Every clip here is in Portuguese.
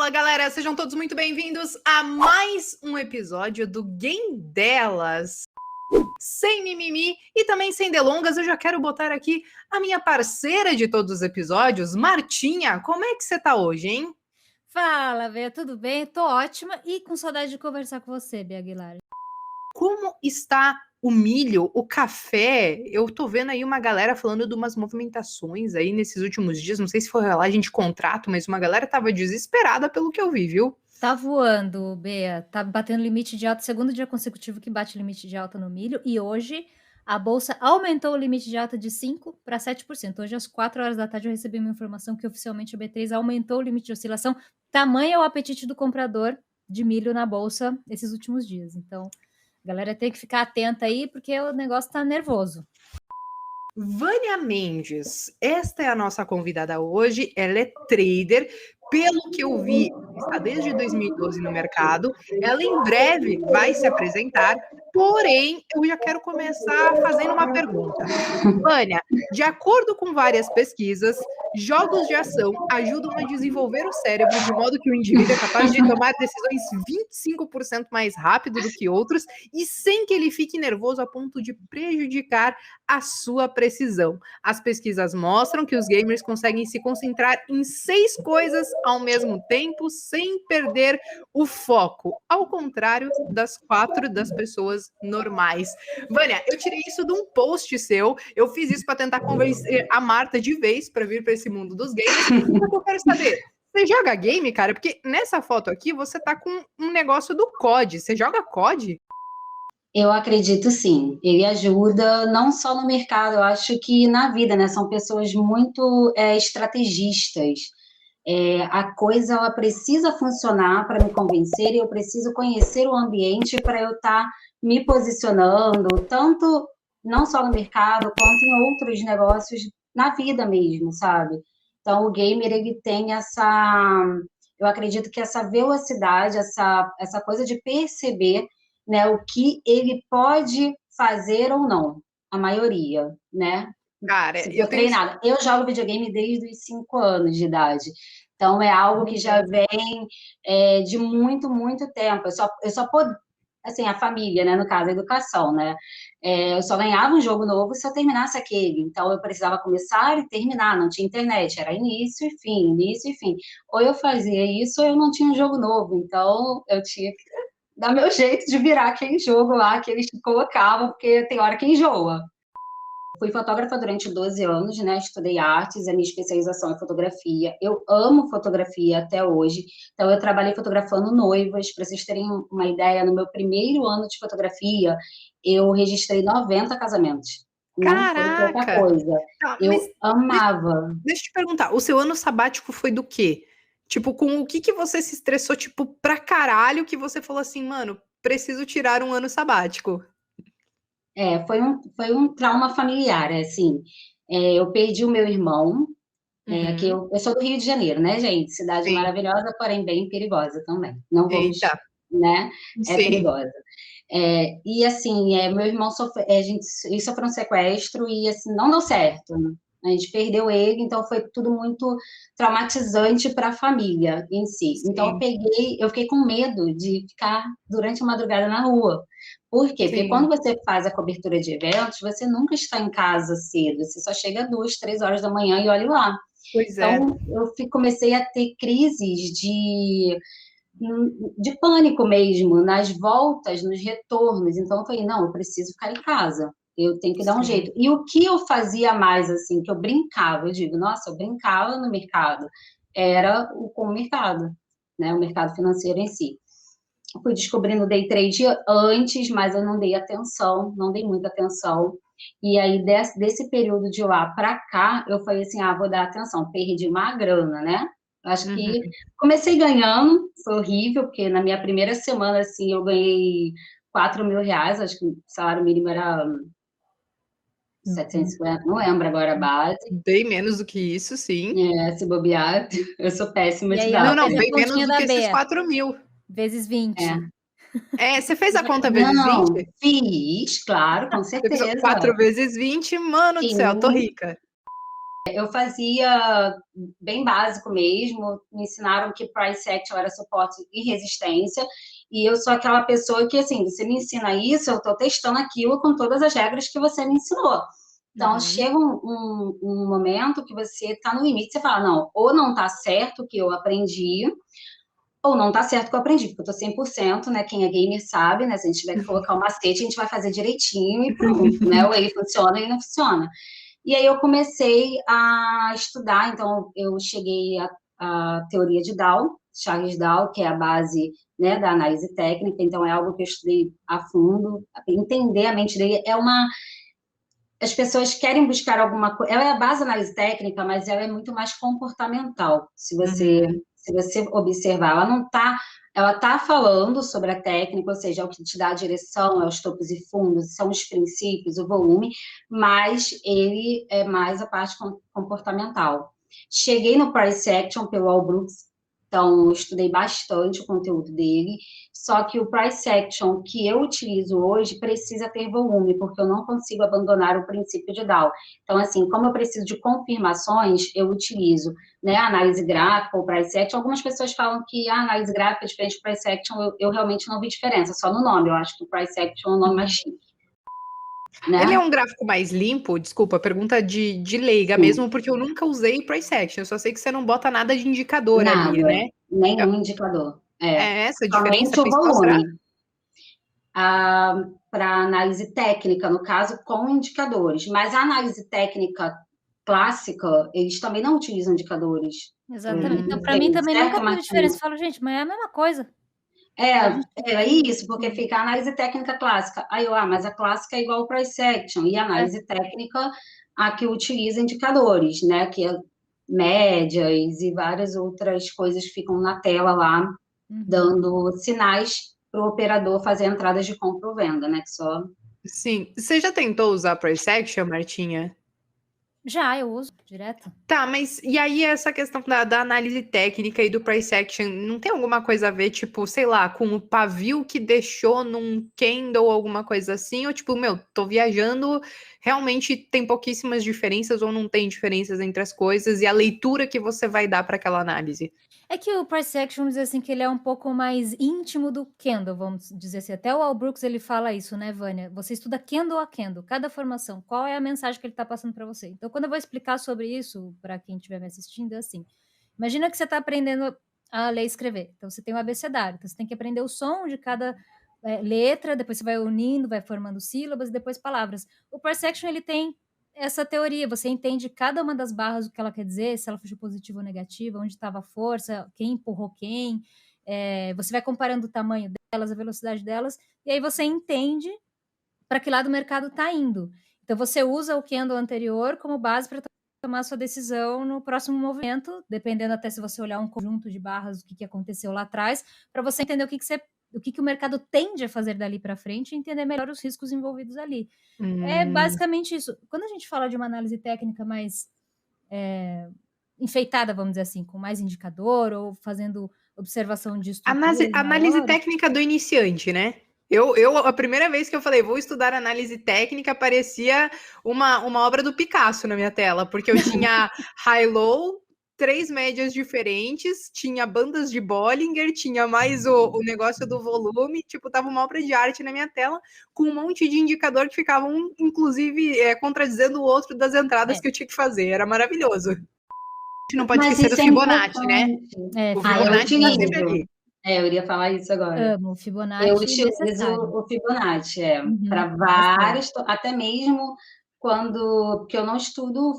Fala, galera! Sejam todos muito bem-vindos a mais um episódio do Game Delas. Sem mimimi e também sem delongas, eu já quero botar aqui a minha parceira de todos os episódios, Martinha. Como é que você tá hoje, hein? Fala, Bea, tudo bem? Tô ótima e com saudade de conversar com você, Bea Aguilar. Como está o milho, o café? Eu tô vendo aí uma galera falando de umas movimentações aí nesses últimos dias, não sei se foi relagem de contrato, mas uma galera tava desesperada pelo que eu vi, viu? Tá voando, Bea, tá batendo limite de alta, segundo dia consecutivo que bate limite de alta no milho, e hoje a bolsa aumentou o limite de alta de 5% para 7%. Hoje, às 4 horas da tarde, eu recebi uma informação que oficialmente a B3 aumentou o limite de oscilação. Tamanho é o apetite do comprador de milho na bolsa esses últimos dias. Então, a galera tem que ficar atenta aí, porque o negócio tá nervoso. Vânia Mendes, esta é a nossa convidada hoje, ela é trader, pelo que eu vi, está desde 2012 no mercado, ela em breve vai se apresentar, porém, eu já quero começar fazendo uma pergunta. Vânia, de acordo com várias pesquisas, jogos de ação ajudam a desenvolver o cérebro de modo que o indivíduo é capaz de tomar decisões 25% mais rápido do que outros e sem que ele fique nervoso a ponto de prejudicar a sua precisão. As pesquisas mostram que os gamers conseguem se concentrar em 6 coisas ao mesmo tempo sem perder o foco, ao contrário das 4 das pessoas normais. Vânia, eu tirei isso de um post seu, eu fiz isso para tentar convencer a Marta de vez para vir para esse mundo dos games, mas eu quero saber, você joga game, cara? Porque nessa foto aqui você tá com um negócio do COD, você joga COD? Eu acredito sim, ele ajuda não só no mercado, eu acho que na vida, né? São pessoas muito estrategistas. A coisa ela precisa funcionar para me convencer e eu preciso conhecer o ambiente para eu estar me posicionando, tanto não só no mercado, quanto em outros negócios na vida mesmo, sabe? Então, o gamer, ele tem eu acredito que essa velocidade, essa coisa de perceber, né, o que ele pode fazer ou não, a maioria, né? Cara, Se eu for tenho... treinada. Eu jogo videogame desde os 5 anos de idade. Então, é algo que já vem de muito, muito tempo. Eu só assim, a família, né? No caso, a educação, né? Eu só ganhava um jogo novo se eu terminasse aquele. Então, eu precisava começar e terminar. Não tinha internet. Era início e fim, início e fim. Ou eu fazia isso ou eu não tinha um jogo novo. Então, eu tinha que dar meu jeito de virar aquele jogo lá que eles colocavam, porque tem hora que enjoa. Fui fotógrafa durante 12 anos, né? Estudei artes, a minha especialização é fotografia. Eu amo fotografia até hoje. Então, eu trabalhei fotografando noivas. Para vocês terem uma ideia, no meu primeiro ano de fotografia, eu registrei 90 casamentos. Não foi pouca Caraca! coisa. Tá, Eu mas amava. deixa eu te perguntar, o seu ano sabático foi do quê? Tipo, com o que você se estressou, tipo, pra caralho, que você falou assim, mano, preciso tirar um ano sabático? Foi um trauma familiar, assim. Eu perdi o meu irmão, que Uhum. eu sou do Rio de Janeiro, né, gente? Cidade Sim. maravilhosa, porém bem perigosa também. Não vamos, Eita. né? É Sim. perigosa. E assim, meu irmão ele sofreu um sequestro e assim, não deu certo, né? A gente perdeu ele, então foi tudo muito traumatizante para a família em si. Então Sim. eu fiquei com medo de ficar durante a madrugada na rua. Por quê? Porque quando Sim. você faz a cobertura de eventos, você nunca está em casa cedo, você só chega 2, 3 horas da manhã e olha lá. Pois é. Então, comecei a ter crises de pânico mesmo, nas voltas, nos retornos. Então, eu falei, não, eu preciso ficar em casa, eu tenho que dar um Sim. jeito. E o que eu fazia mais, assim, que eu brincava, eu digo, nossa, eu brincava no mercado, era com o mercado, né, o mercado financeiro em si. Eu fui descobrindo o day trade antes, mas eu não dei atenção, não dei muita atenção. E aí, desse período de lá para cá, eu falei assim, vou dar atenção. Perdi uma grana, né? Acho que Uhum. comecei ganhando, foi horrível, porque na minha primeira semana, assim, eu ganhei 4 mil reais, acho que o salário mínimo era 750, não lembro agora a base, Bem menos do que isso, sim. se bobear. Eu sou péssima E de aí dar. ela Não, fez a bem menos continha do da que esses Bea, 4.000. vezes 20. É. Você fez a conta vezes Não, 20? fiz, claro, com Você fez certeza. 4 vezes 20, mano do céu, tô Sim, rica. Eu fazia bem básico mesmo, me ensinaram que price action era suporte e resistência, e eu sou aquela pessoa que, assim, você me ensina isso, eu estou testando aquilo com todas as regras que você me ensinou. Então, chega um momento que você está no limite, você fala, não, ou não está certo o que eu aprendi, ou não está certo o que eu aprendi, porque eu estou 100%, né, quem é gamer sabe, né, se a gente tiver que colocar um macete, a gente vai fazer direitinho e pronto, né, ou ele funciona ou ele não funciona. E aí eu comecei a estudar, então eu cheguei à teoria de Dow, Charles Dow, que é a base, né, da análise técnica, então é algo que eu estudei a fundo, entender a mente dele as pessoas querem buscar alguma coisa, ela é a base da análise técnica, mas ela é muito mais comportamental, se você observar, ela tá falando sobre a técnica, ou seja, é o que te dá a direção, é os topos e fundos, são os princípios, o volume, mas ele é mais a parte comportamental. Cheguei no Price Action pelo Al Brooks, então estudei bastante o conteúdo dele, só que o Price Action que eu utilizo hoje precisa ter volume, porque eu não consigo abandonar o princípio de Dow. Então, assim, como eu preciso de confirmações, eu utilizo, né, análise gráfica ou Price Action. Algumas pessoas falam que a análise gráfica é diferente do Price Action, eu realmente não vi diferença, só no nome. Eu acho que o Price Action é um nome mais chique, né? Ele é um gráfico mais limpo? Desculpa, pergunta de leiga Sim. mesmo, porque eu nunca usei Price Action. Eu só sei que você não bota nada de indicador ali, Nada, né? nenhum indicador. É essa a diferença? Somente o Fez mostrar? volume. Para análise técnica, no caso, com indicadores. Mas a análise técnica clássica, eles também não utilizam indicadores. Exatamente. Então, para mim também Certo, nunca teve diferença. Martinho? Eu falo, gente, mas é a mesma coisa. É isso, porque fica a análise técnica clássica. Aí mas a clássica é igual ao price action, e a análise técnica, a que utiliza indicadores, né? Que é médias e várias outras coisas que ficam na tela lá, dando sinais para o operador fazer entradas de compra ou venda, né? Que só... Sim. Você já tentou usar Price Action, Martinha? Já, eu uso direto. Tá, mas e aí essa questão da análise técnica e do price action, não tem alguma coisa a ver, tipo, sei lá, com o pavio que deixou num candle ou alguma coisa assim? Ou tipo, meu, tô viajando, realmente tem pouquíssimas diferenças ou não tem diferenças entre as coisas e a leitura que você vai dar para aquela análise? É que o price action, vamos dizer assim, que ele é um pouco mais íntimo do candle, vamos dizer assim. Até o Al Brooks, ele fala isso, né, Vânia? Você estuda candle a candle, cada formação. Qual é a mensagem que ele está passando para você? Então, quando eu vou explicar sobre isso, para quem estiver me assistindo, é assim. Imagina que você está aprendendo a ler e escrever. Então, você tem o abecedário. Então, você tem que aprender o som de cada letra, depois você vai unindo, vai formando sílabas e depois palavras. O price action, ele tem essa teoria, você entende cada uma das barras o que ela quer dizer, se ela foi positiva ou negativa, onde estava a força, quem empurrou quem, você vai comparando o tamanho delas, a velocidade delas, e aí você entende para que lado o mercado está indo. Então você usa o candle anterior como base para tomar a sua decisão no próximo movimento, dependendo até se você olhar um conjunto de barras, o que aconteceu lá atrás, para você entender o que o mercado tende a fazer dali para frente e entender melhor os riscos envolvidos ali. É basicamente isso. Quando a gente fala de uma análise técnica mais enfeitada, vamos dizer assim, com mais indicador ou fazendo observação de estruturas Análise maiores, técnica do iniciante, né? A primeira vez que eu falei, vou estudar análise técnica, parecia uma obra do Picasso na minha tela, porque eu tinha high-low, 3 médias diferentes, tinha bandas de Bollinger, tinha mais o negócio do volume, tipo, tava uma obra de arte na minha tela, com um monte de indicador que ficavam, inclusive, contradizendo o outro das entradas que eu tinha que fazer. Era maravilhoso. A gente não pode Mas esquecer do isso é Fibonacci, né? importante. O Eu Fibonacci tá sempre utilizo. ali. Eu iria falar isso agora. amo. Eu Fibonacci utilizo necessário. o Fibonacci, para Bastante. várias, até mesmo porque eu não estudo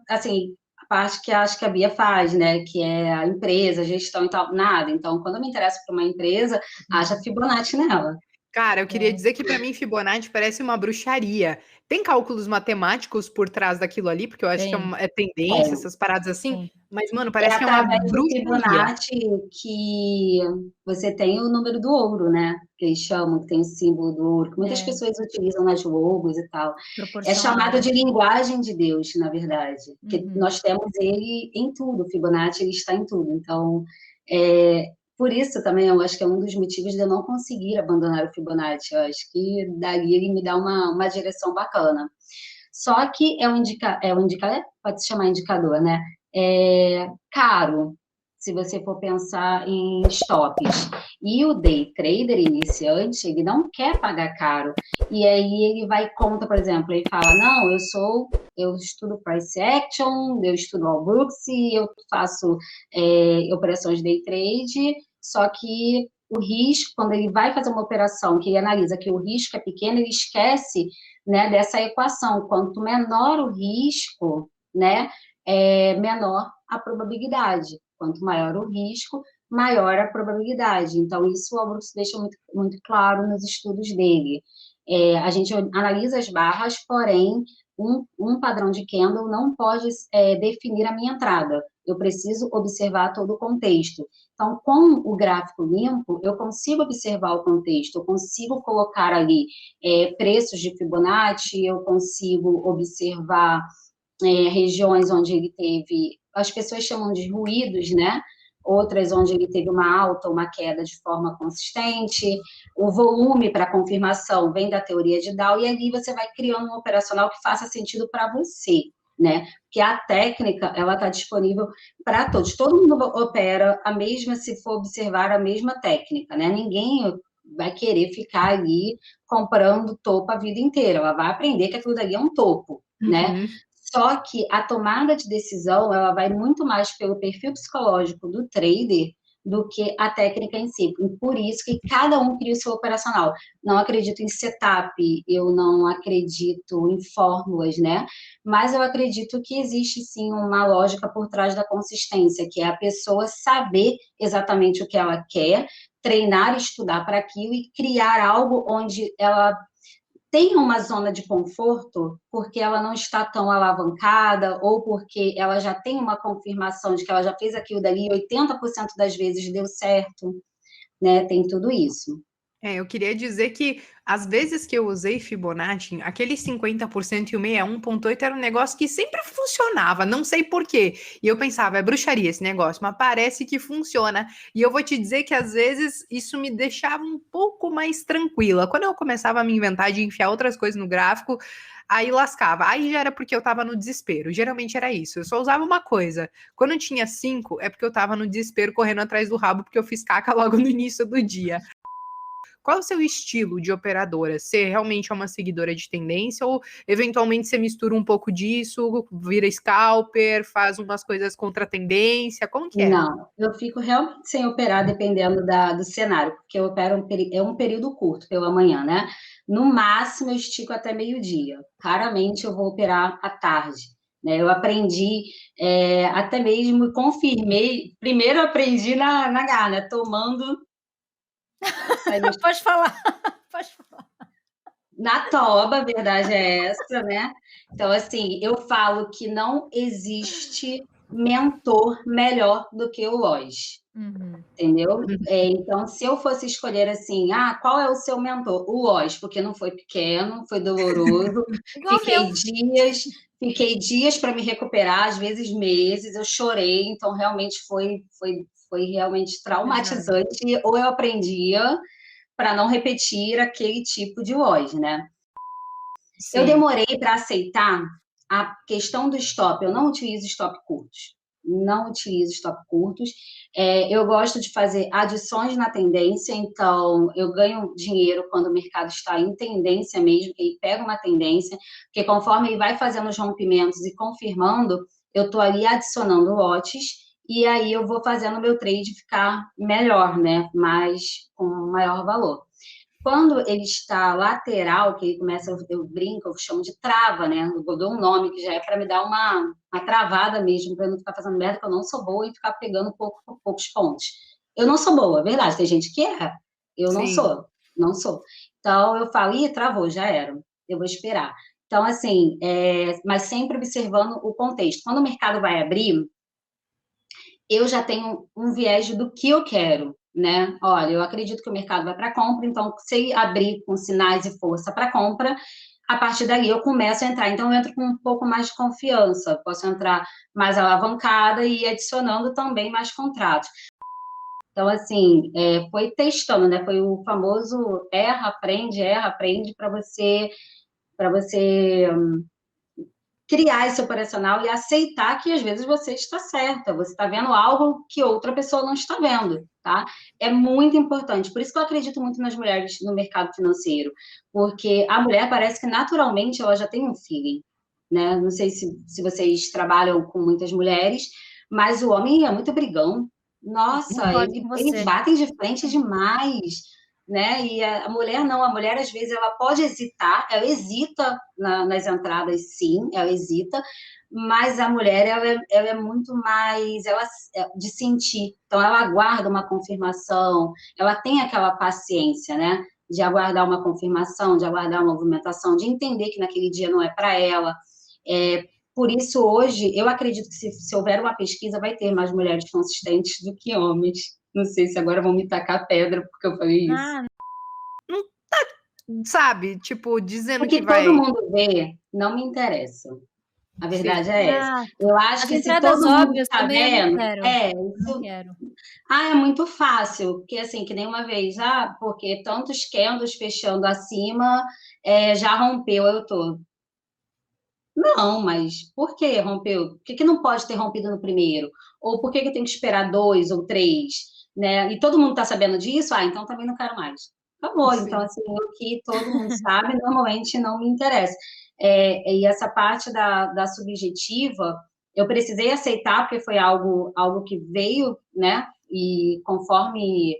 assim, a parte que acho que a Bia faz, né, que é a empresa, a gestão e tal, nada. Então, quando eu me interesso por uma empresa, acha Fibonacci nela. Cara, eu queria dizer que para mim Fibonacci parece uma bruxaria. Tem cálculos matemáticos por trás daquilo ali, porque eu acho que é tendência, essas paradas assim, Tem. mas, mano, É parece que é uma através do bruxaria. Fibonacci que você tem o número do ouro, né? Que eles chamam, que tem o símbolo do ouro, que muitas pessoas utilizam nas logos e tal. É chamado de linguagem de Deus, na verdade. Porque nós temos ele em tudo, o Fibonacci ele está em tudo. Então, por isso também eu acho que é um dos motivos de eu não conseguir abandonar o Fibonacci. Eu acho que dali ele me dá uma direção bacana. Só que pode se chamar indicador, né? É caro, se você for pensar em stops. E o day trader iniciante, ele não quer pagar caro. E aí ele vai contra, por exemplo, ele fala, não, eu estudo price action, eu estudo all books e eu faço operações day trade, só que o risco, quando ele vai fazer uma operação que ele analisa que o risco é pequeno, ele esquece, né, dessa equação. Quanto menor o risco, né, menor a probabilidade. Quanto maior o risco, maior a probabilidade. Então, isso o Albrooks deixa muito, muito claro nos estudos dele. A gente analisa as barras, porém, um padrão de candle não pode definir a minha entrada. Eu preciso observar todo o contexto. Então, com o gráfico limpo, eu consigo observar o contexto, eu consigo colocar ali preços de Fibonacci, eu consigo observar regiões onde ele teve, as pessoas chamam de ruídos, né? Outras onde ele teve uma alta ou uma queda de forma consistente, o volume para confirmação vem da teoria de Dow, e ali você vai criando um operacional que faça sentido para você, né? Porque a técnica, ela está disponível para todos, todo mundo opera a mesma, se for observar a mesma técnica, né? Ninguém vai querer ficar ali comprando topo a vida inteira, ela vai aprender que aquilo dali é um topo, né? Uhum. Só que a tomada de decisão, ela vai muito mais pelo perfil psicológico do trader do que a técnica em si. E por isso que cada um cria o seu operacional. Não acredito em setup, eu não acredito em fórmulas, né? Mas eu acredito que existe sim uma lógica por trás da consistência, que é a pessoa saber exatamente o que ela quer, treinar, estudar para aquilo e criar algo onde ela tem uma zona de conforto porque ela não está tão alavancada ou porque ela já tem uma confirmação de que ela já fez aquilo dali 80% das vezes deu certo, né? Tem tudo isso. Eu queria dizer que às vezes que eu usei Fibonacci, aquele 50% e o 61,8 era um negócio que sempre funcionava, não sei por quê. E eu pensava, é bruxaria esse negócio, mas parece que funciona. E eu vou te dizer que às vezes isso me deixava um pouco mais tranquila. Quando eu começava a me inventar de enfiar outras coisas no gráfico, aí lascava. Aí já era porque eu tava no desespero. Geralmente era isso. Eu só usava uma coisa. Quando eu tinha 5, é porque eu tava no desespero correndo atrás do rabo, porque eu fiz caca logo no início do dia. Qual é o seu estilo de operadora? Você realmente é uma seguidora de tendência ou eventualmente você mistura um pouco disso, vira scalper, faz umas coisas contra a tendência? Como que é? Não, eu fico realmente sem operar dependendo do cenário, porque eu opero um período curto pela manhã, né? No máximo eu estico até meio-dia. Raramente eu vou operar à tarde. Né? Eu aprendi, até mesmo confirmei. Primeiro eu aprendi na Gana, tomando. Pode falar, pode falar. Na toba, a verdade é essa, né? Então, assim, eu falo que não existe mentor melhor do que o Lois. Uhum. Entendeu? Então, se eu fosse escolher assim, qual é o seu mentor? O Lois, porque não foi pequeno, foi doloroso, Igual o meu. Fiquei dias para me recuperar, às vezes meses, eu chorei, então realmente foi realmente traumatizante, ou eu aprendia para não repetir aquele tipo de voz, né? Eu Sim. demorei para aceitar a questão do stop. Eu não utilizo stop curtos. Não utilizo stop curtos. Eu gosto de fazer adições na tendência, então eu ganho dinheiro quando o mercado está em tendência mesmo, que ele pega uma tendência, porque conforme ele vai fazendo os rompimentos e confirmando, eu estou ali adicionando lotes, e aí eu vou fazendo o meu trade ficar melhor, né? Mas com maior valor. Quando ele está lateral, que ele começa, eu brinco, eu chamo de trava, né? Eu dou um nome que já é para me dar uma travada mesmo, para eu não ficar fazendo merda, que eu não sou boa e ficar pegando poucos pontos. Eu não sou boa, é verdade, tem gente que erra. Eu não Sim. sou, não sou. Então eu falo, travou, já era, eu vou esperar. Então, assim, mas sempre observando o contexto. Quando o mercado vai abrir, eu já tenho um viés do que eu quero, né? Olha, eu acredito que o mercado vai para compra, então se abrir com sinais e força para compra, a partir daí eu começo a entrar. Então eu entro com um pouco mais de confiança, posso entrar mais alavancada e ir adicionando também mais contratos. Então, assim, foi testando, né? Foi o famoso erra, aprende, para você criar esse operacional e aceitar que às vezes você está certa, você está vendo algo que outra pessoa não está vendo, tá? É muito importante. Por isso que eu acredito muito nas mulheres no mercado financeiro, porque a mulher parece que naturalmente ela já tem um feeling, né? Não sei se vocês trabalham com muitas mulheres, mas o homem é muito brigão. Nossa, Concordo com eles você. batem de frente demais, né? E a mulher não, a mulher às vezes ela pode hesitar, ela hesita nas entradas, sim, ela hesita, mas a mulher ela é muito mais ela de sentir, então ela aguarda uma confirmação, ela tem aquela paciência, né? De aguardar uma confirmação, de aguardar uma movimentação, de entender que naquele dia não é para ela. Por isso, hoje, eu acredito que se houver uma pesquisa, vai ter mais mulheres consistentes do que homens. Não sei se agora vão me tacar pedra porque eu falei isso. Ah, Não tá, sabe, tipo, dizendo Porque que vai... todo mundo vê, não me interessa. A verdade é essa. ah, Eu acho as que se entradas todo mundo óbvias está também eu não vendo, quero. Não isso. quero. É muito fácil, porque assim, que nem uma vez, porque tantos candles fechando acima, já rompeu, eu tô. Não, mas por que rompeu? Por que não pode ter rompido no primeiro? Ou por que tem que esperar 2 ou 3? Né? E todo mundo está sabendo disso? Então também não quero mais. Acabou. Sim. Então, assim, o que todo mundo sabe, normalmente não me interessa. E essa parte da subjetiva, eu precisei aceitar, porque foi algo que veio, né? E conforme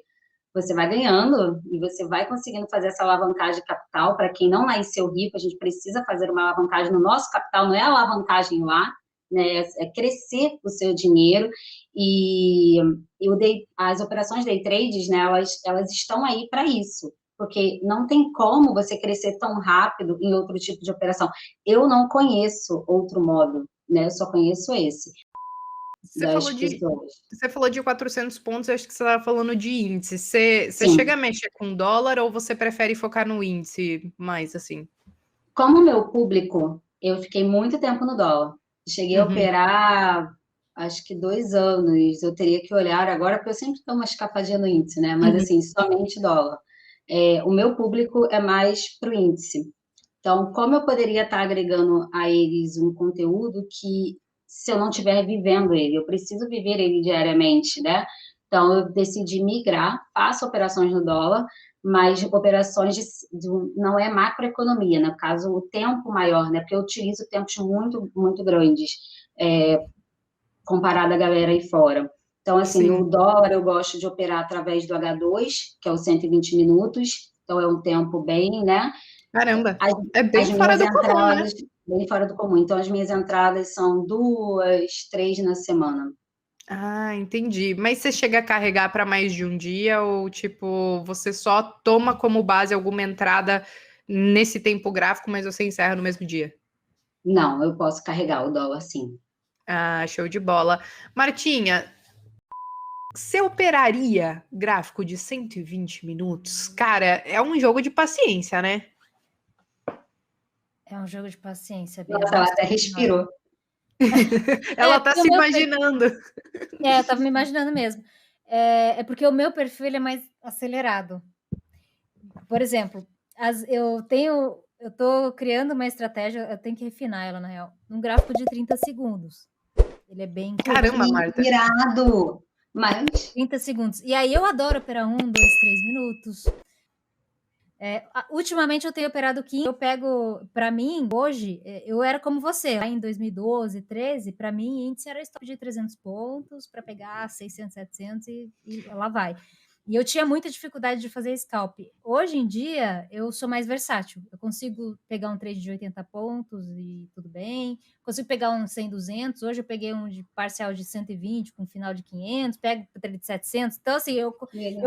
você vai ganhando e você vai conseguindo fazer essa alavancagem de capital. Para quem não nasceu rico, a gente precisa fazer uma alavancagem no nosso capital, não é alavancagem lá, né? É crescer o seu dinheiro. E as operações day trades, né, elas estão aí para isso, porque não tem como você crescer tão rápido em outro tipo de operação. Eu não conheço outro modo, né? Eu só conheço esse. Você falou de 400 pontos, eu acho que você estava falando de índice. Você Sim. chega a mexer com dólar ou você prefere focar no índice mais, assim? Como meu público, eu fiquei muito tempo no dólar. Cheguei a operar, acho que 2 anos. Eu teria que olhar agora, porque eu sempre dou uma escapadinha no índice, né? Mas, assim, somente dólar. O meu público é mais para o índice. Então, como eu poderia estar agregando a eles um conteúdo que, se eu não estiver vivendo ele, eu preciso viver ele diariamente, né? Então, eu decidi migrar, faço operações no dólar, mas operações não é macroeconomia, no caso, o tempo maior, né? Porque eu utilizo tempos muito, muito grandes, comparado à galera aí fora. Então, assim, Sim. no dólar eu gosto de operar através do H2, que é o 120 minutos, então é um tempo bem, né? Caramba, é bem fora do comum, né? Bem fora do comum. Então, as minhas entradas são 2, 3 na semana. Ah, entendi. Mas você chega a carregar para mais de um dia ou, tipo, você só toma como base alguma entrada nesse tempo gráfico, mas você encerra no mesmo dia? Não, eu posso carregar o dólar, sim. Ah, show de bola. Martinha, você operaria gráfico de 120 minutos? Cara, é um jogo de paciência, né? É um jogo de paciência, Bia. Nossa, ela até respirou. Ela tá se imaginando. Eu tava me imaginando mesmo. É porque o meu perfil é mais acelerado. Por exemplo, eu tô criando uma estratégia, eu tenho que refinar ela, na real, num gráfico de 30 segundos. Ele é bem... Caramba, Marta. Irado! Mas... 30 segundos. E aí eu adoro operar 1, 2, 3 minutos. Ultimamente eu tenho operado 15. Eu pego, para mim, hoje, eu era como você, lá em 2012, 13, para mim, índice era stop de 300 pontos para pegar 600, 700 e lá vai. E eu tinha muita dificuldade de fazer scalp. Hoje em dia, eu sou mais versátil. Eu consigo pegar um trade de 80 pontos e tudo bem. Consigo pegar um 100, 200. Hoje eu peguei um de parcial de 120 com final de 500. Pego um trade de 700. Então, assim, eu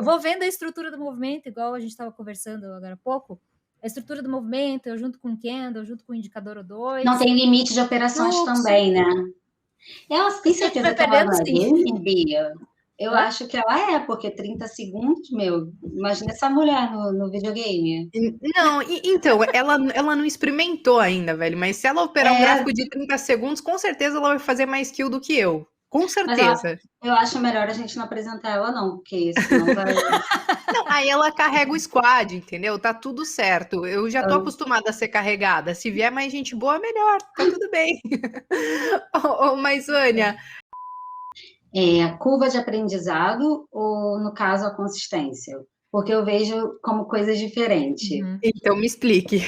vou vendo a estrutura do movimento, igual a gente estava conversando agora há pouco. A estrutura do movimento, eu junto com o candle, eu junto com o indicador O2. Não tem limite de operações também, né? Ela tem certeza que ela vai ver, Bia? Eu acho que ela porque 30 segundos, imagina essa mulher no videogame. Não, então, ela não experimentou ainda, velho, mas se ela operar um gráfico de 30 segundos, com certeza ela vai fazer mais kill do que eu. Com Mas certeza. eu acho melhor a gente não apresentar ela, não, porque senão vai. Não, aí ela carrega o squad, entendeu? Tá tudo certo. Eu já tô acostumada a ser carregada. Se vier mais gente boa, melhor. Tá tudo bem. Mas, Vânia, Curva de aprendizado ou, no caso, a consistência? Porque eu vejo como coisas diferentes. então me explique.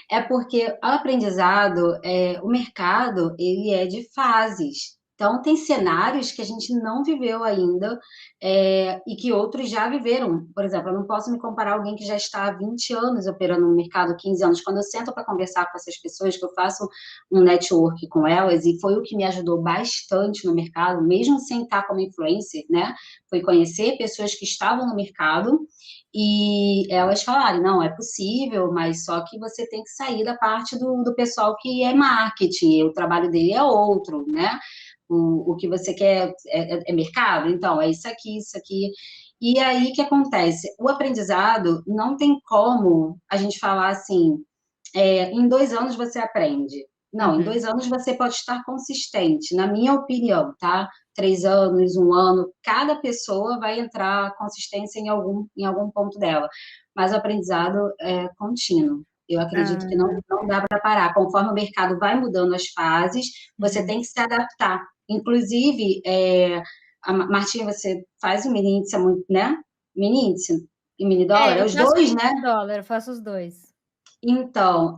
É porque o aprendizado, o mercado, ele é de fases. Então, tem cenários que a gente não viveu ainda, e que outros já viveram. Por exemplo, eu não posso me comparar a alguém que já está há 20 anos operando no mercado, 15 anos. Quando eu sento para conversar com essas pessoas, que eu faço um network com elas, e foi o que me ajudou bastante no mercado, mesmo sem estar como influencer, né? Foi conhecer pessoas que estavam no mercado e elas falaram, não, é possível, mas só que você tem que sair da parte do pessoal que é marketing, o trabalho dele é outro, né? O que você quer é mercado? Então, é isso aqui, isso aqui. E aí, o que acontece? O aprendizado não tem como a gente falar assim, em 2 anos você aprende. Não, em 2 anos você pode estar consistente, na minha opinião, tá? 3 anos, 1 ano, cada pessoa vai entrar consistência em algum ponto dela. Mas o aprendizado é contínuo. Eu acredito que não dá para parar. Conforme o mercado vai mudando as fases, você tem que se adaptar. Inclusive, Martinha, você faz o mini índice, né? Mini índice e mini dólar, Eu os faço dois, índice né? e dólar, eu faço os dois. Então,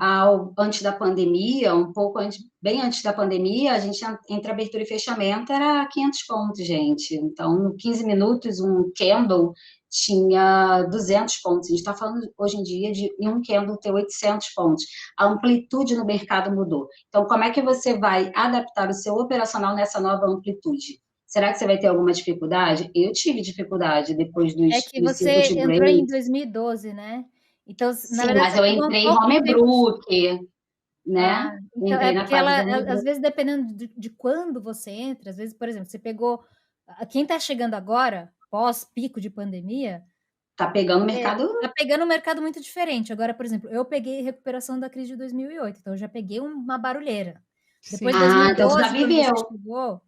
antes da pandemia, um pouco antes, bem antes da pandemia, a gente, entre abertura e fechamento, era 500 pontos, gente. Então, em 15 minutos, um candle tinha 200 pontos. A gente está falando, hoje em dia, de um candle ter 800 pontos. A amplitude no mercado mudou. Então, como é que você vai adaptar o seu operacional nessa nova amplitude? Será que você vai ter alguma dificuldade? Eu tive dificuldade depois É dos, que dos você ciclos de entrou em break. 2012, né? Então, na Sim, verdade, mas você eu pegou um entrei pouco de tempo. Homebrew, né? Então, é Entrei na porque fase ela, do Homebrew. às vezes, dependendo de quando você entra, às vezes, por exemplo, você pegou. Quem está chegando agora, pós-pico de pandemia, Tá pegando o mercado. tá pegando um mercado muito diferente. Agora, por exemplo, eu peguei recuperação da crise de 2008, então eu já peguei uma barulheira. Depois de Sim. Então tu já 2012, viveu.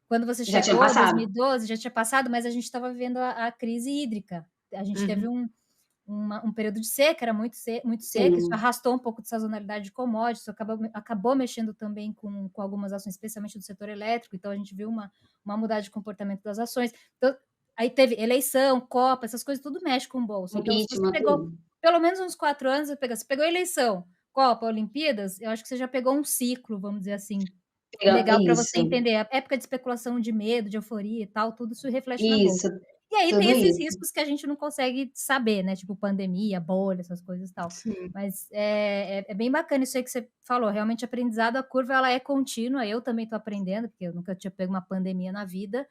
quando você Já tinha chegou, passado. 2012, já tinha passado, mas a gente estava vivendo a crise hídrica. A gente teve um período de seca, era muito seco, isso Sim. arrastou um pouco de sazonalidade de commodities, isso acabou mexendo também com algumas ações, especialmente do setor elétrico, então a gente viu uma mudança de comportamento das ações. Então, aí teve eleição, Copa, essas coisas, tudo mexe com o bolso. Então, se você Impeachment, pegou tudo. pelo menos uns 4 anos, você pegou eleição, Copa, Olimpíadas, eu acho que você já pegou um ciclo, vamos dizer assim, legal para você Isso. entender. A época de especulação de medo, de euforia e tal, tudo isso reflete na bolsa. Isso. E aí tem Tudo esses isso. riscos que a gente não consegue saber, né? Tipo pandemia, bolha, essas coisas e tal. Sim. Mas é bem bacana isso aí que você falou. Realmente, aprendizado, a curva ela é contínua. Eu também estou aprendendo, porque eu nunca tinha pego uma pandemia na vida.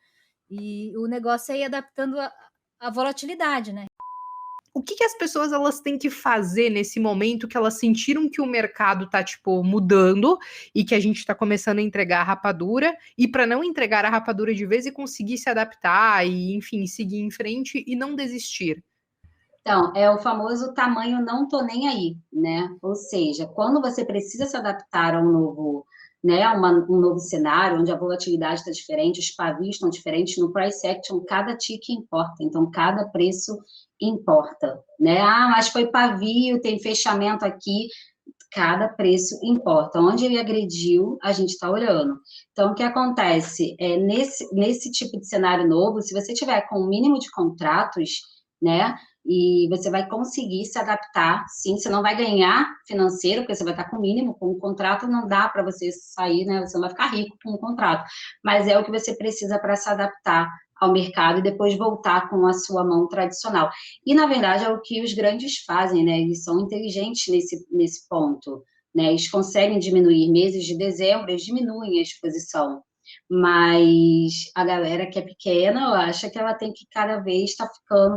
E o negócio é ir adaptando a volatilidade, né? O que as pessoas elas têm que fazer nesse momento que elas sentiram que o mercado tá tipo mudando e que a gente tá começando a entregar a rapadura e para não entregar a rapadura de vez e conseguir se adaptar e enfim, seguir em frente e não desistir? Então, é o famoso tamanho não tô nem aí, né? Ou seja, quando você precisa se adaptar a um novo, né, um novo cenário, onde a volatilidade está diferente, os pavios estão diferentes, no price action, cada tick importa, então cada preço importa, né? Mas foi pavio, tem fechamento aqui, cada preço importa. Onde ele agrediu, a gente está olhando. Então, o que acontece? Nesse tipo de cenário novo, se você tiver com o mínimo de contratos, né? E você vai conseguir se adaptar, sim, você não vai ganhar financeiro, porque você vai estar com o mínimo, com o contrato não dá para você sair, né? Você não vai ficar rico com o contrato, mas é o que você precisa para se adaptar ao mercado e depois voltar com a sua mão tradicional. E, na verdade, é o que os grandes fazem, né? Eles são inteligentes nesse ponto, né? Eles conseguem diminuir meses de dezembro, eles diminuem a exposição. Mas a galera que é pequena, acha que ela tem que cada vez estar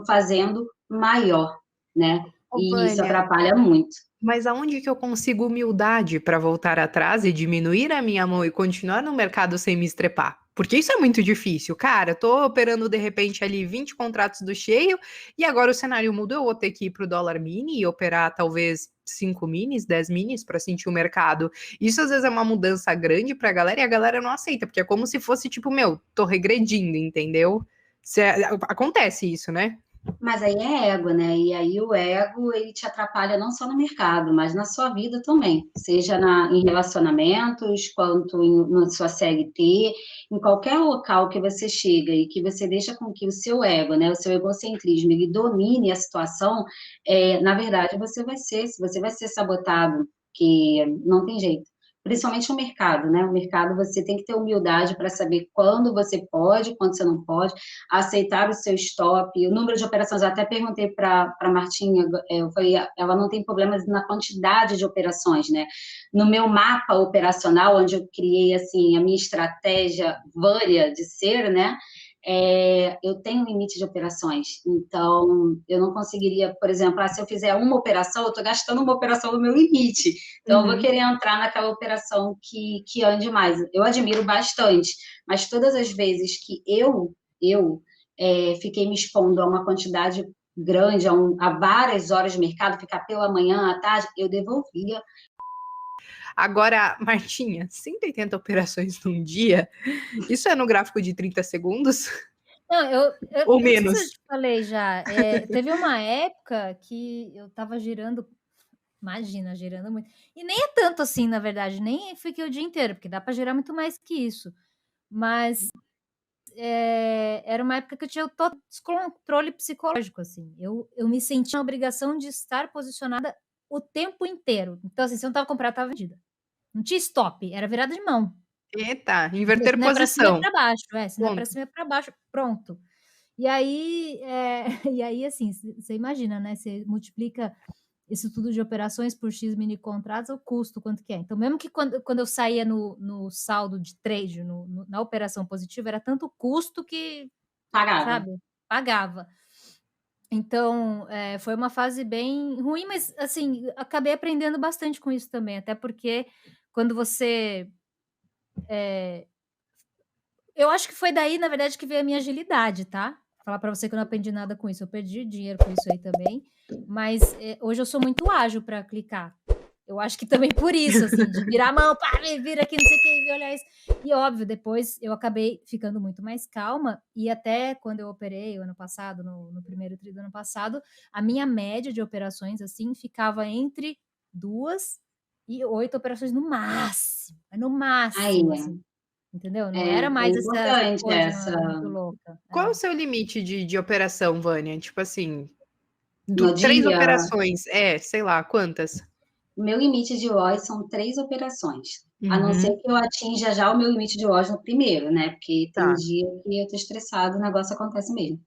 fazendo maior, né? Ô, E isso Vânia, atrapalha muito. mas aonde que eu consigo humildade para voltar atrás e diminuir a minha mão e continuar no mercado sem me estrepar? Porque isso é muito difícil. Cara, eu tô operando de repente ali 20 contratos do cheio e agora o cenário muda, eu vou ter que ir pro dólar mini e operar talvez 5 minis, 10 minis para sentir o mercado. Isso às vezes é uma mudança grande pra galera e a galera não aceita, porque é como se fosse tipo, meu, tô regredindo, entendeu? Acontece isso, né? Mas aí é ego, né? E aí o ego, ele te atrapalha não só no mercado, mas na sua vida também. Seja em relacionamentos, quanto na sua CLT, em qualquer local que você chega e que você deixa com que o seu ego, né, o seu egocentrismo, ele domine a situação, na verdade, você vai ser sabotado, que não tem jeito. Principalmente no mercado, né? O mercado você tem que ter humildade para saber quando você pode, quando você não pode, aceitar o seu stop, o número de operações. Eu até perguntei para a Martinha, eu falei, ela não tem problemas na quantidade de operações, né? No meu mapa operacional, onde eu criei assim a minha estratégia Vânia de ser, né? Eu tenho um limite de operações, então eu não conseguiria, por exemplo, se eu fizer uma operação, eu estou gastando uma operação no meu limite, então eu vou querer entrar naquela operação que ande mais. Eu admiro bastante, mas todas as vezes que eu fiquei me expondo a uma quantidade grande, a várias horas de mercado, ficar pela manhã, à tarde, eu devolvia. Agora, Martinha, 180 operações num dia, isso é no gráfico de 30 segundos? Não, Ou eu não sei se eu menos? te falei já. Teve uma época que eu tava girando, imagina, girando muito. E nem é tanto assim, na verdade, nem fiquei o dia inteiro, porque dá para girar muito mais que isso. Mas era uma época que eu tinha todo descontrole psicológico, assim. Eu me sentia na obrigação de estar posicionada o tempo inteiro. Então, assim, se eu não tava comprada, tava vendida. Não tinha stop, era virada de mão. Eita, Se inverter não é para cima, é posição. para baixo. Se não é para Ponto. cima, é para baixo. Pronto. E aí, e aí assim, você imagina, né? Você multiplica isso tudo de operações por X mini contratos, o custo, quanto que é. Então, mesmo que quando eu saía no saldo de trade, na operação positiva, era tanto custo que, Pagava. sabe, pagava. Então, foi uma fase bem ruim, mas, assim, acabei aprendendo bastante com isso também, até porque quando você... Eu acho que foi daí, na verdade, que veio a minha agilidade, tá? Falar para você que eu não aprendi nada com isso. Eu perdi dinheiro com isso aí também, mas hoje eu sou muito ágil para clicar. Eu acho que também por isso, assim, de virar a mão, pá, vira aqui, não sei o que, olhar isso. E óbvio, depois eu acabei ficando muito mais calma, e até quando eu operei o ano passado, no primeiro tri do ano passado, a minha média de operações, assim, ficava entre 2 e 8 operações no máximo. No Aí, máximo, assim. Entendeu? Não era é mais essa importante coisa muito louca. Qual é o seu limite de operação, Vânia? Tipo assim, no 3 dia. operações, sei lá, quantas? O meu limite de loss são 3 operações. A não ser Uhum, que eu atinja já o meu limite de loss no primeiro, né? Porque tem tá. dia que eu tô estressado, o negócio acontece mesmo.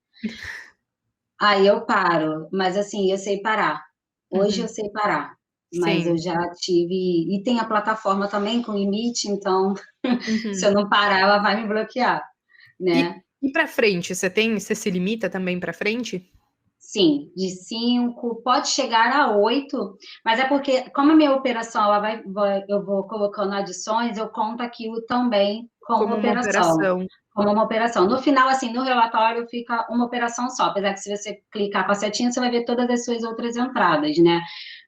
Aí eu paro, mas assim, eu sei parar. Hoje eu Uhum, sei parar, mas eu sim. já tive. E tem a plataforma também com limite, então se Uhum. eu não parar, ela vai me bloquear, E, né? e para frente, você se limita também para frente? Sim, de 5, pode chegar a 8, mas é porque, como a minha operação ela eu vou colocando adições, eu conto aquilo também como Como uma operação. operação. Como uma operação. No final, assim, no relatório fica uma operação só, apesar que se você clicar com a setinha, você vai ver todas as suas outras entradas, né?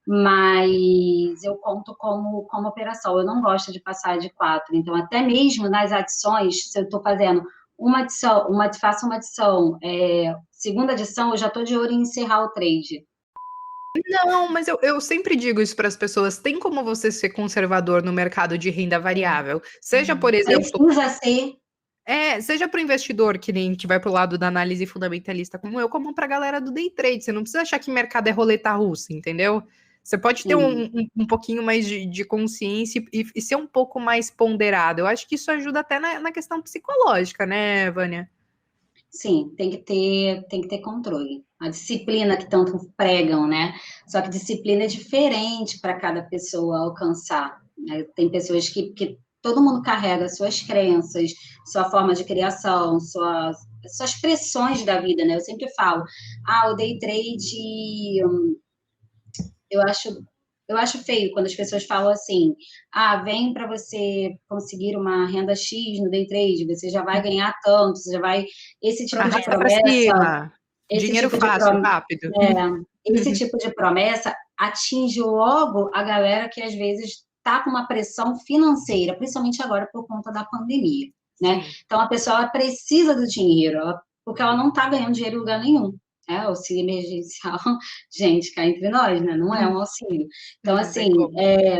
Mas eu conto como operação. Eu não gosto de passar de 4. Então, até mesmo nas adições, se eu estou fazendo uma adição, faço uma adição, segunda adição, eu já estou de olho em encerrar o trade. Não, mas eu sempre digo isso para as pessoas. Tem como você ser conservador no mercado de renda variável? Seja, por exemplo, Precisa ser. seja para o investidor que vai para o lado da análise fundamentalista como eu, como para a galera do day trade. Você não precisa achar que mercado é roleta russa, entendeu? Você pode ter Sim. um pouquinho mais de consciência e ser um pouco mais ponderado. Eu acho que isso ajuda até na questão psicológica, né, Vânia? Sim, tem que ter controle. A disciplina que tanto pregam, né? Só que disciplina é diferente para cada pessoa alcançar, né? Tem pessoas que todo mundo carrega suas crenças, sua forma de criação, suas pressões da vida, né? Eu sempre falo, o day trade, eu acho eu acho feio quando as pessoas falam assim, vem para você conseguir uma renda X no day trade, você já vai ganhar tanto, você já vai... Esse tipo de Arrasta pra promessa, cima. esse Dinheiro tipo de, fácil, rápido. esse tipo de promessa atinge logo a galera que às vezes está com uma pressão financeira, principalmente agora por conta da pandemia, né? Sim. Então a pessoa ela precisa do dinheiro, porque ela não está ganhando dinheiro em lugar nenhum. Auxílio emergencial, gente, cá entre nós, né? Não é um auxílio. Então, Não tem assim, como.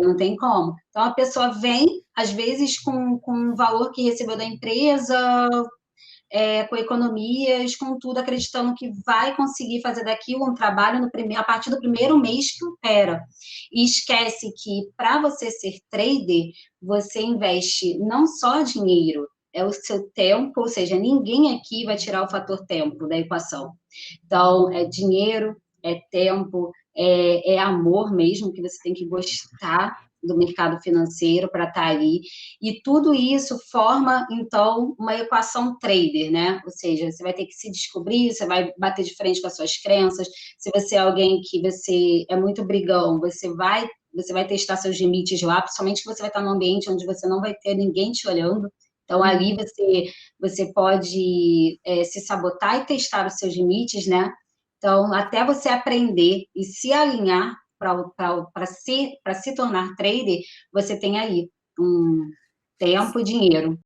não tem como. Então, a pessoa vem, às vezes, com um valor que recebeu da empresa, com economias, com tudo, acreditando que vai conseguir fazer daquilo um trabalho a partir do primeiro mês que opera. E esquece que, para você ser trader, você investe não só dinheiro, é o seu tempo, ou seja, ninguém aqui vai tirar o fator tempo da equação. Então, é dinheiro, é tempo, é amor mesmo, que você tem que gostar do mercado financeiro para estar ali. E tudo isso forma, então, uma equação trader, né? Ou seja, você vai ter que se descobrir, você vai bater de frente com as suas crenças. Se você é alguém que você é muito brigão, você vai testar seus limites lá, principalmente que você vai estar num ambiente onde você não vai ter ninguém te olhando. Então, ali você pode se sabotar e testar os seus limites, né? Então, até você aprender e se alinhar para se tornar trader, você tem aí um tempo e dinheiro.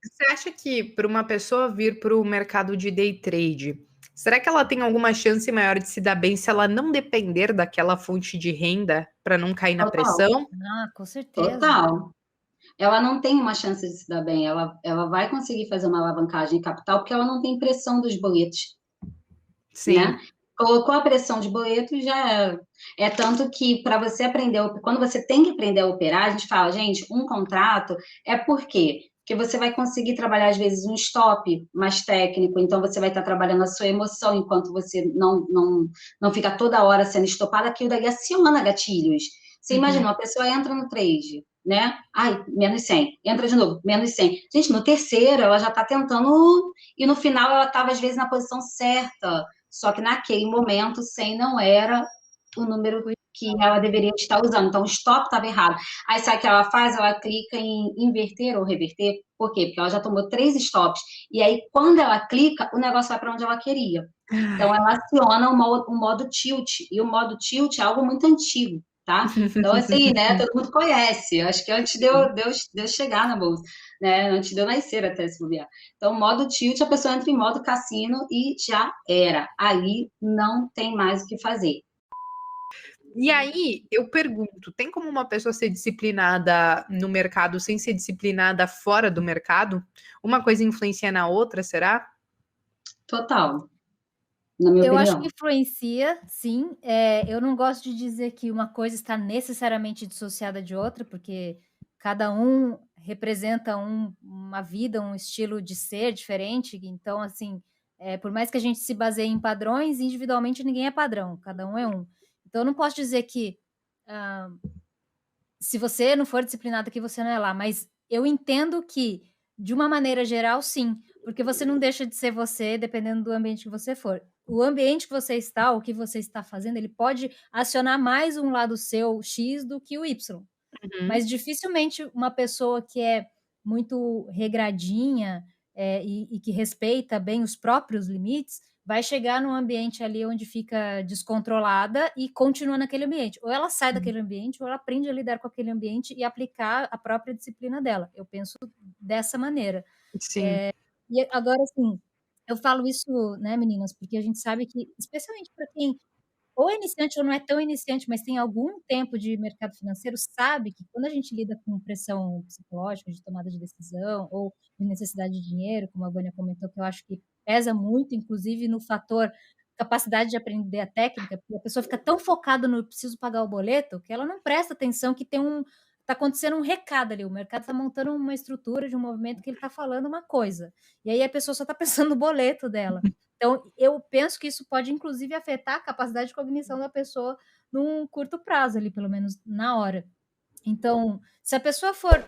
Você acha que para uma pessoa vir para o mercado de day trade, será que ela tem alguma chance maior de se dar bem se ela não depender daquela fonte de renda para não cair na Total, pressão? Com certeza. total. Ela não tem uma chance de se dar bem, ela vai conseguir fazer uma alavancagem de capital porque ela não tem pressão dos boletos, né? Sim. Colocou a pressão de boleto, já é tanto que para você aprender, quando você tem que aprender a operar, a gente fala, gente, um contrato é por quê? Porque você vai conseguir trabalhar, às vezes, um stop mais técnico, então você vai estar trabalhando a sua emoção enquanto você não fica toda hora sendo estopada, aquilo daí aciona gatilhos. Você imagina, uma pessoa entra no trade, né? Ai, menos 100. Entra de novo, menos 100. Gente, no terceiro, ela já está tentando, e no final ela estava, às vezes, na posição certa. Só que naquele momento, 100 não era o número que ela deveria estar usando. Então, o stop estava errado. Aí, sabe o que ela faz? Ela clica em inverter ou reverter. Por quê? Porque ela já tomou 3 stops. E aí, quando ela clica, o negócio vai para onde ela queria. Então, ela aciona o modo tilt. E o modo tilt é algo muito antigo, tá? Então, assim, né? Todo mundo conhece. Acho que antes de eu chegar na bolsa, né? Antes de eu nascer até se bobear. Então, modo tilt, a pessoa entra em modo cassino e já era. Ali não tem mais o que fazer. E aí, eu pergunto, tem como uma pessoa ser disciplinada no mercado sem ser disciplinada fora do mercado? Uma coisa influencia na outra, será? Total, na minha Eu acho opinião. que influencia, sim. Eu não gosto de dizer que uma coisa está necessariamente dissociada de outra, porque cada um representa uma vida, um estilo de ser diferente. Então, assim, por mais que a gente se baseie em padrões, individualmente ninguém é padrão, cada um é um. Então, eu não posso dizer que se você não for disciplinado aqui, você não é lá. Mas eu entendo que, de uma maneira geral, sim, porque você não deixa de ser você dependendo do ambiente que você for. O ambiente que você está, o que você está fazendo, ele pode acionar mais um lado seu X do que o Y. Mas dificilmente uma pessoa que é muito regradinha e que respeita bem os próprios limites vai chegar num ambiente ali onde fica descontrolada e continua naquele ambiente. Ou ela sai daquele ambiente, ou ela aprende a lidar com aquele ambiente e aplicar a própria disciplina dela. Eu penso dessa maneira. Sim. E agora, assim, eu falo isso, né, meninas, porque a gente sabe que, especialmente para quem ou é iniciante ou não é tão iniciante, mas tem algum tempo de mercado financeiro, sabe que quando a gente lida com pressão psicológica de tomada de decisão ou de necessidade de dinheiro, como a Vânia comentou, que eu acho que pesa muito, inclusive no fator capacidade de aprender a técnica, porque a pessoa fica tão focada no preciso pagar o boleto que ela não presta atenção que está acontecendo um recado ali, o mercado está montando uma estrutura de um movimento que ele está falando uma coisa, e aí a pessoa só está pensando no boleto dela. Então, eu penso que isso pode, inclusive, afetar a capacidade de cognição da pessoa num curto prazo ali, pelo menos na hora. Então, se a pessoa for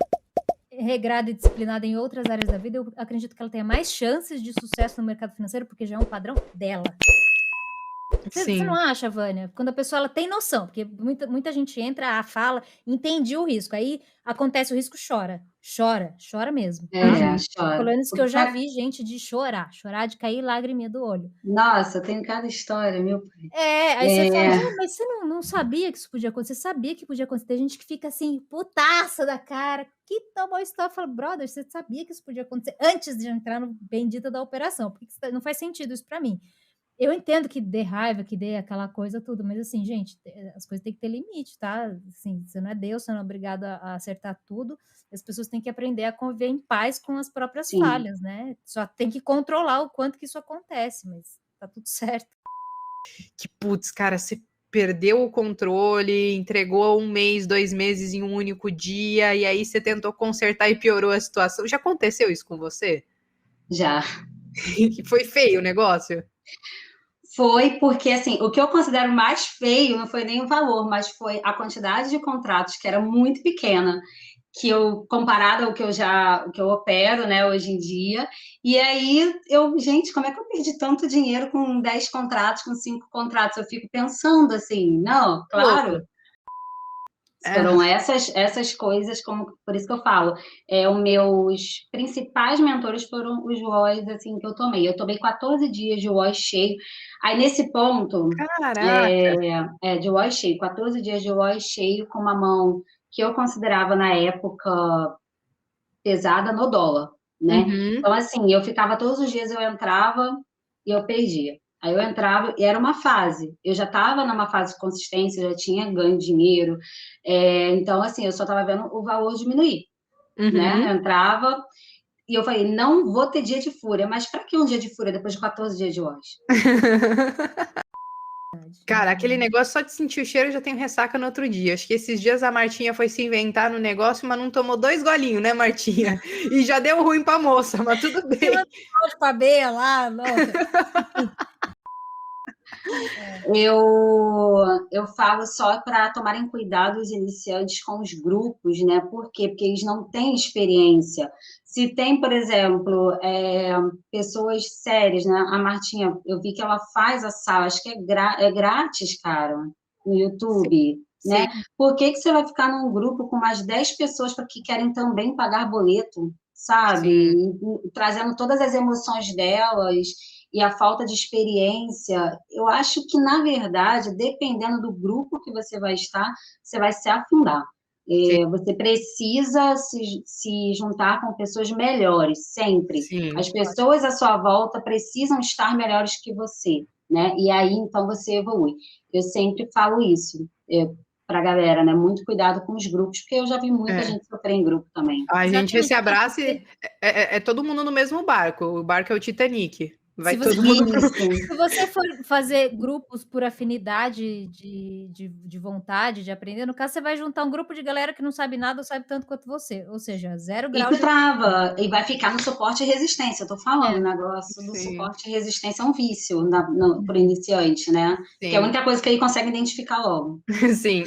regrada e disciplinada em outras áreas da vida, eu acredito que ela tenha mais chances de sucesso no mercado financeiro, porque já é um padrão dela. Você não Sim. acha, Vânia? Quando a pessoa ela tem noção, porque muita gente entra, fala, entende o risco, aí acontece o risco, chora. Chora mesmo. É, Tô chora. falando isso que eu Porque, já vi gente de chorar de cair lágriminha do olho. nossa, tem cada história, meu pai. Aí você fala: "Não, mas você não sabia que isso podia acontecer?" Você sabia que podia acontecer. Tem gente que fica assim, putaça da cara, que tal história. Eu falo: "Brother, você sabia que isso podia acontecer antes de entrar no bendita da operação, por que você não faz sentido isso pra mim." Eu entendo que dê raiva, que dê aquela coisa tudo, mas assim, gente, as coisas têm que ter limite, tá? Assim, você não é Deus, você não é obrigado a acertar tudo. As pessoas têm que aprender a conviver em paz com as próprias Sim. falhas, né? Só tem que controlar o quanto que isso acontece, mas tá tudo certo. Que putz, cara, você perdeu o controle, entregou 1 mês, 2 meses em um único dia, e aí você tentou consertar e piorou a situação. Já aconteceu isso com você? Já. Que foi feio o negócio? Foi porque, assim, o que eu considero mais feio não foi nem o valor, mas foi a quantidade de contratos, que era muito pequena, que eu, comparado ao que o que eu opero, né, hoje em dia. E aí, gente, como é que eu perdi tanto dinheiro com 10 contratos, com 5 contratos? Eu fico pensando assim, não, Louco. claro, É. foram essas coisas, como por isso que eu falo, os meus principais mentores foram os WOIs, assim, que eu tomei. Eu tomei 14 dias de WOI cheio. Aí, nesse ponto, Caraca. de WOI cheio, 14 dias de WOI cheio, com uma mão que eu considerava, na época, pesada no dólar, né? Uhum. Então, assim, eu ficava todos os dias, eu entrava e eu perdia. Aí eu entrava e era uma fase. Eu já estava numa fase de consistência, já tinha ganho dinheiro. Então, assim, eu só estava vendo o valor diminuir, né? Uhum. Eu entrava e eu falei, não vou ter dia de fúria. Mas para que um dia de fúria depois de 14 dias de hoje? Cara, aquele negócio só de sentir o cheiro eu já tenho ressaca no outro dia. Acho que esses dias a Martinha foi se inventar no negócio, mas não tomou 2 golinhos, né, Martinha? E já deu ruim pra moça, mas tudo Você bem. manda áudio pra Bea lá, nossa. Eu falo só para tomarem cuidado os iniciantes com os grupos, né? Por quê? Porque eles não têm experiência. Se tem, por exemplo, pessoas sérias, né? A Martinha, eu vi que ela faz a sala, acho que é grátis, cara, no Sim, YouTube, né? sim, Por que que você vai ficar num grupo com mais 10 pessoas para que querem também pagar boleto, sabe? sim. E trazendo todas as emoções delas e a falta de experiência, eu acho que, na verdade, dependendo do grupo que você vai estar, você vai se afundar. Sim, Você precisa se juntar com pessoas melhores, sempre. sim. As pessoas à sua volta precisam estar melhores que você, né? E aí, então, você evolui. Eu sempre falo isso para a galera, né? Muito cuidado com os grupos, porque eu já vi muita É. gente sofrer em grupo também. A gente se Exatamente, até abraça porque e é todo mundo no mesmo barco. O barco é o Titanic. se Vai você todo mundo pro. Isso. se você for fazer grupos por afinidade de vontade de aprender, no caso, você vai juntar um grupo de galera que não sabe nada ou sabe tanto quanto você, ou seja, 0 E grau tu de autoconhecimento. trava, e vai ficar no suporte e resistência. Eu tô falando, É, o negócio do Sim, suporte e resistência é um vício para o iniciante, né? Que é a sim, única coisa que ele consegue identificar logo. sim.